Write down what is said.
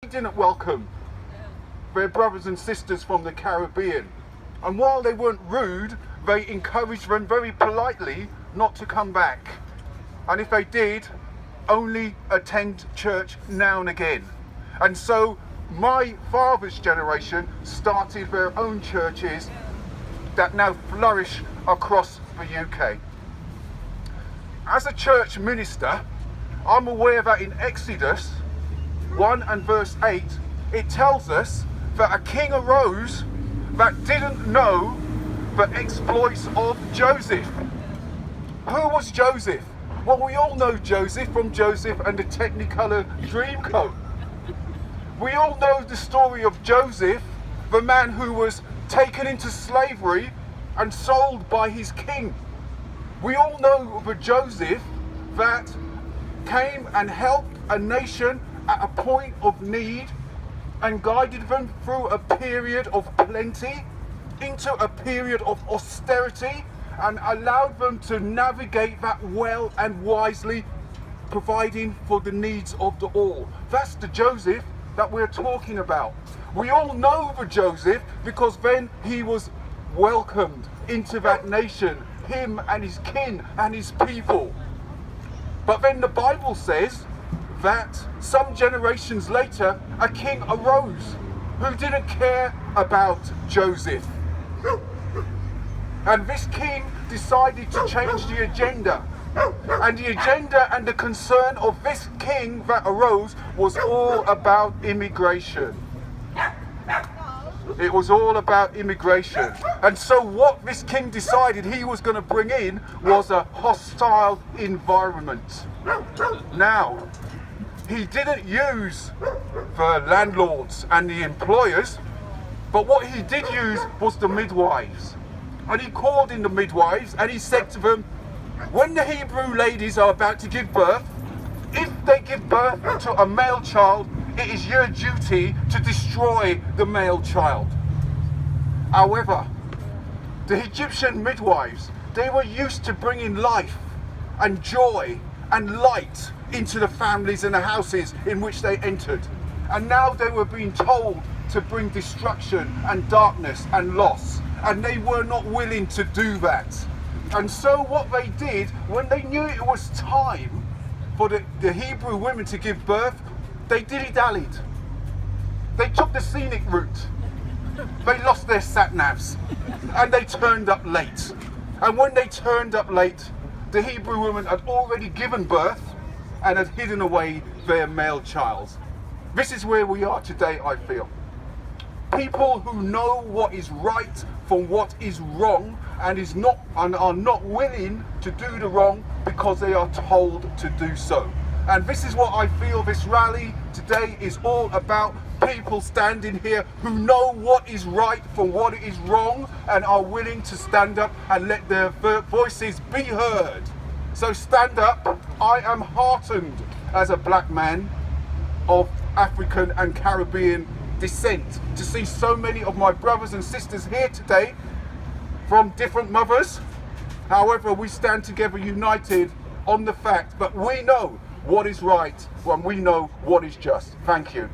didn't welcome their brothers and sisters from the Caribbean. And while they weren't rude, they encouraged them very politely not to come back. And if they did, only attend church now and again. And so my father's generation started their own churches that now flourish across the UK. As a church minister, I'm aware that in Exodus 1 and verse 8, it tells us that a king arose that didn't know the exploits of Joseph. Who was Joseph? Well, we all know Joseph from Joseph and the Technicolor Dreamcoat. We all know the story of Joseph, the man who was taken into slavery and sold by his king. We all know the Joseph that came and helped a nation at a point of need and guided them through a period of plenty into a period of austerity and allowed them to navigate that well and wisely, providing for the needs of the all. That's the Joseph that we're talking about. We all know the Joseph because then he was welcomed into that nation, him and his kin and his people. But then the Bible says that some generations later, a king arose who didn't care about Joseph. And this king decided to change the agenda. And the agenda and the concern of this king that arose was all about immigration. It was all about immigration. And so what this king decided he was going to bring in was a hostile environment. Now, he didn't use the landlords and the employers, but what he did use was the midwives. And he called in the midwives and he said to them, when the Hebrew ladies are about to give birth, if they give birth to a male child, it is your duty to destroy the male child. However, the Egyptian midwives, they were used to bringing life and joy and light into the families and the houses in which they entered. And now they were being told to bring destruction and darkness and loss. And they were not willing to do that. And so what they did, when they knew it was time for the Hebrew women to give birth, they dilly-dallied. They took the scenic route. They lost their sat-navs and they turned up late. And when they turned up late, the Hebrew women had already given birth and had hidden away their male child. This is where we are today, I feel. People who know what is right from what is wrong and are not willing to do the wrong because they are told to do so. And this is what I feel this rally today is all about. People standing here who know what is right from what is wrong and are willing to stand up and let their voices be heard. So stand up. I am heartened as a black man of African and Caribbean descent to see so many of my brothers and sisters here today from different mothers. However, we stand together united on the fact that we know what is right when we know what is just. Thank you.